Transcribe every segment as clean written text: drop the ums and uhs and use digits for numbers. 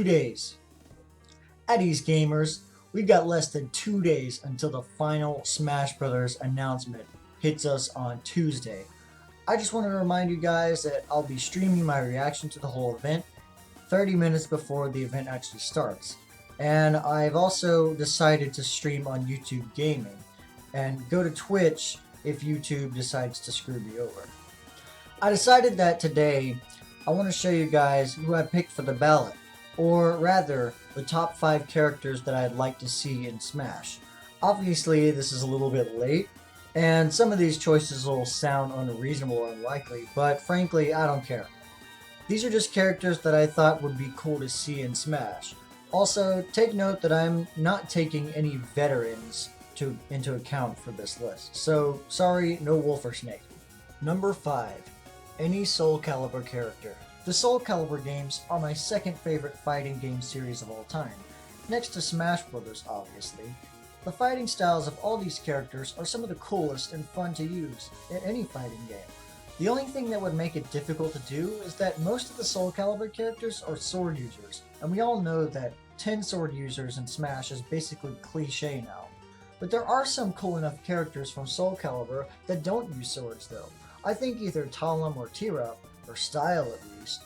2 days. At East Gamers, we've got less than 2 days until the final Smash Bros. Announcement hits us on Tuesday. I just want to remind you guys that I'll be streaming my reaction to the whole event 30 minutes before the event actually starts. And I've also decided to stream on YouTube Gaming and go to Twitch if YouTube decides to screw me over. I decided that today I want to show you guys who I picked for the ballot, or rather, the top 5 characters that I'd like to see in Smash. Obviously, this is a little bit late, and some of these choices will sound unreasonable or unlikely, but frankly, I don't care. These are just characters that I thought would be cool to see in Smash. Also, take note that I'm not taking any veterans into account for this list, so sorry, no Wolf or Snake. Number 5. Any Soul Calibur character. The Soul Calibur games are my second favorite fighting game series of all time, next to Smash Bros. Obviously. The fighting styles of all these characters are some of the coolest and fun to use in any fighting game. The only thing that would make it difficult to do is that most of the Soul Calibur characters are sword users, and we all know that 10 sword users in Smash is basically cliche now. But there are some cool enough characters from Soul Calibur that don't use swords though. I think either Talim or Tira, or Style at least,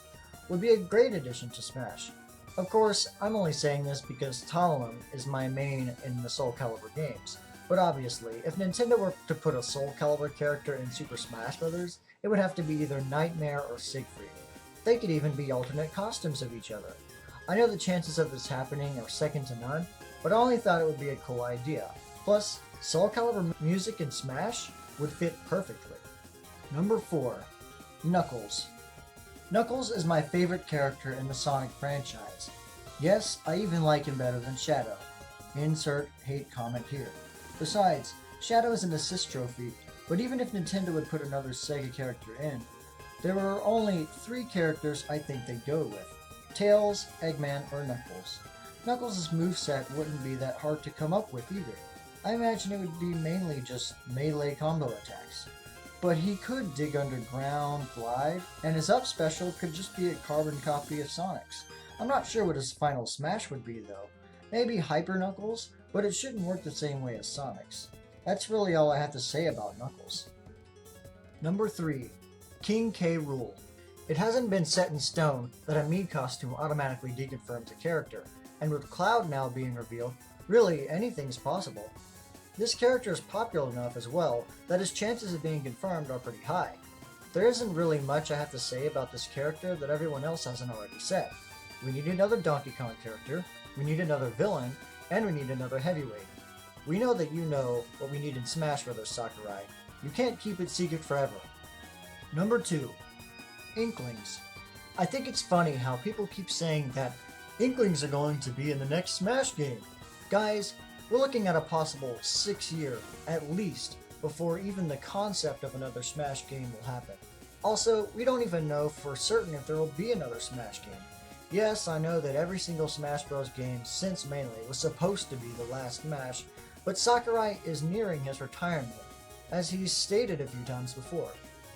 would be a great addition to Smash. Of course, I'm only saying this because Talim is my main in the Soul Calibur games, but obviously, if Nintendo were to put a Soul Calibur character in Super Smash Bros., it would have to be either Nightmare or Siegfried. They could even be alternate costumes of each other. I know the chances of this happening are second to none, but I only thought it would be a cool idea. Plus, Soul Calibur music in Smash would fit perfectly. Number 4. Knuckles. Knuckles is my favorite character in the Sonic franchise. Yes, I even like him better than Shadow. Insert hate comment here. Besides, Shadow is an assist trophy, but even if Nintendo would put another Sega character in, there are only 3 characters I think they'd go with. Tails, Eggman, or Knuckles. Knuckles' moveset wouldn't be that hard to come up with either. I imagine it would be mainly just melee combo attacks. But he could dig underground, glide, and his up special could just be a carbon copy of Sonic's. I'm not sure what his final smash would be though. Maybe Hyper Knuckles, but it shouldn't work the same way as Sonic's. That's really all I have to say about Knuckles. Number 3. King K. Rool. It hasn't been set in stone that a Mii costume automatically deconfirms a character, and with Cloud now being revealed, really anything's possible. This character is popular enough as well that his chances of being confirmed are pretty high. There isn't really much I have to say about this character that everyone else hasn't already said. We need another Donkey Kong character, we need another villain, and we need another heavyweight. We know that you know what we need in Smash Bros. Sakurai. You can't keep it secret forever. Number 2. Inklings. I think it's funny how people keep saying that Inklings are going to be in the next Smash game. Guys, we're looking at a possible 6 year, at least, before even the concept of another Smash game will happen. Also, we don't even know for certain if there will be another Smash game. Yes, I know that every single Smash Bros. Game since Melee was supposed to be the last Smash, but Sakurai is nearing his retirement, as he's stated a few times before.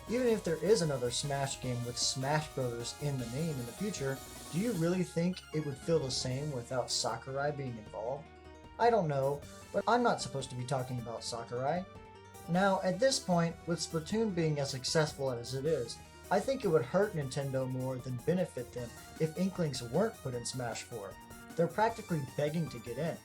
Even if there is another Smash game with Smash Bros. In the name in the future, do you really think it would feel the same without Sakurai being involved? I don't know, but I'm not supposed to be talking about Sakurai. Now, at this point, with Splatoon being as successful as it is, I think it would hurt Nintendo more than benefit them if Inklings weren't put in Smash 4. They're practically begging to get in.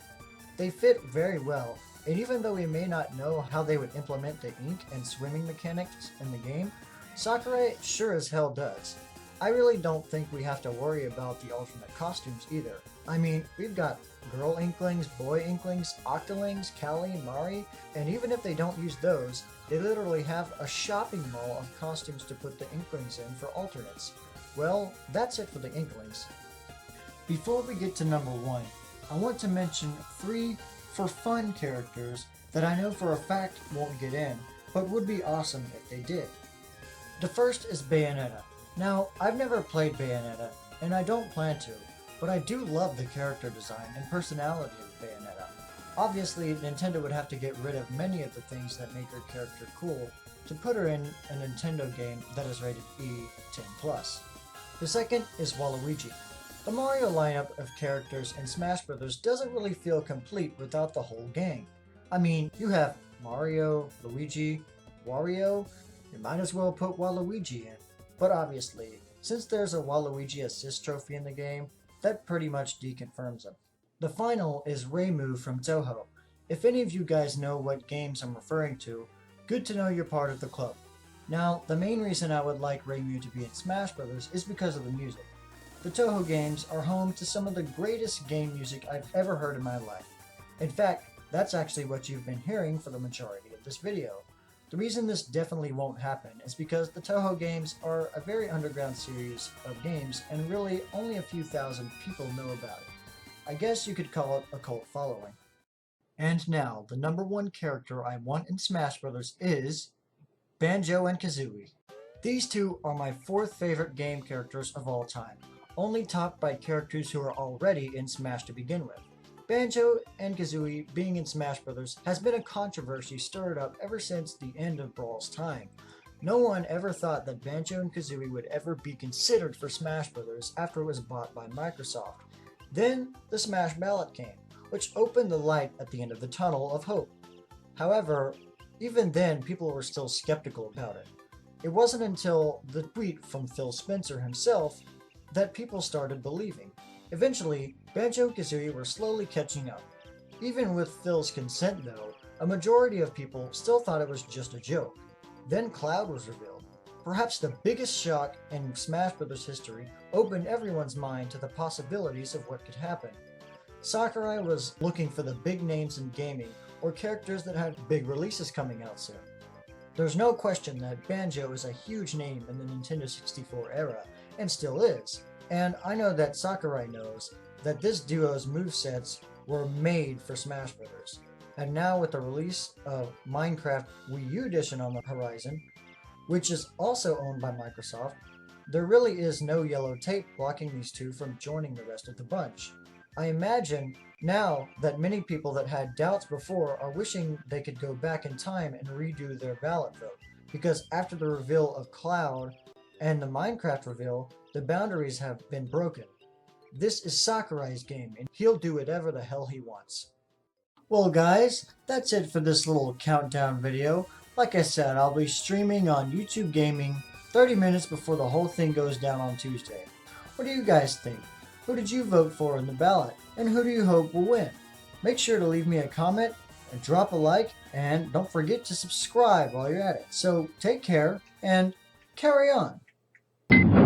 They fit very well, and even though we may not know how they would implement the ink and swimming mechanics in the game, Sakurai sure as hell does. I really don't think we have to worry about the alternate costumes either. I mean, we've got Girl Inklings, Boy Inklings, Octolings, Callie, Mari, and even if they don't use those, they literally have a shopping mall of costumes to put the Inklings in for alternates. Well, that's it for the Inklings. Before we get to number 1, I want to mention 3 for fun characters that I know for a fact won't get in, but would be awesome if they did. The first is Bayonetta. Now, I've never played Bayonetta, and I don't plan to, but I do love the character design and personality of Bayonetta. Obviously, Nintendo would have to get rid of many of the things that make her character cool to put her in a Nintendo game that is rated E 10+. The second is Waluigi. The Mario lineup of characters in Smash Bros. Doesn't really feel complete without the whole gang. I mean, you have Mario, Luigi, Wario, you might as well put Waluigi in. But obviously, since there's a Waluigi assist trophy in the game, that pretty much deconfirms him. The final is Reimu from Touhou. If any of you guys know what games I'm referring to, good to know you're part of the club. Now, the main reason I would like Reimu to be in Smash Bros. Is because of the music. The Touhou games are home to some of the greatest game music I've ever heard in my life. In fact, that's actually what you've been hearing for the majority of this video. The reason this definitely won't happen is because the Touhou games are a very underground series of games and really only a few thousand people know about it. I guess you could call it a cult following. And now, the number one character I want in Smash Bros. Is Banjo and Kazooie. These two are my fourth favorite game characters of all time, only topped by characters who are already in Smash to begin with. Banjo and Kazooie being in Smash Bros. Has been a controversy stirred up ever since the end of Brawl's time. No one ever thought that Banjo and Kazooie would ever be considered for Smash Bros. After it was bought by Microsoft. Then the Smash Ballot came, which opened the light at the end of the tunnel of hope. However, even then people were still skeptical about it. It wasn't until the tweet from Phil Spencer himself that people started believing. Eventually, Banjo-Kazooie were slowly catching up. Even with Phil's consent though, a majority of people still thought it was just a joke. Then Cloud was revealed. Perhaps the biggest shock in Smash Bros. History opened everyone's mind to the possibilities of what could happen. Sakurai was looking for the big names in gaming or characters that had big releases coming out soon. There's no question that Banjo is a huge name in the Nintendo 64 era, and still is. And I know that Sakurai knows that this duo's movesets were made for Smash Bros. And now with the release of Minecraft Wii U Edition on the horizon, which is also owned by Microsoft, there really is no yellow tape blocking these two from joining the rest of the bunch. I imagine now that many people that had doubts before are wishing they could go back in time and redo their ballot vote, because after the reveal of Cloud and the Minecraft reveal, the boundaries have been broken. This is Sakurai's game, and he'll do whatever the hell he wants. Well guys, that's it for this little countdown video. Like I said, I'll be streaming on YouTube Gaming 30 minutes before the whole thing goes down on Tuesday. What do you guys think? Who did you vote for in the ballot? And who do you hope will win? Make sure to leave me a comment and drop a like, and don't forget to subscribe while you're at it. So take care and carry on.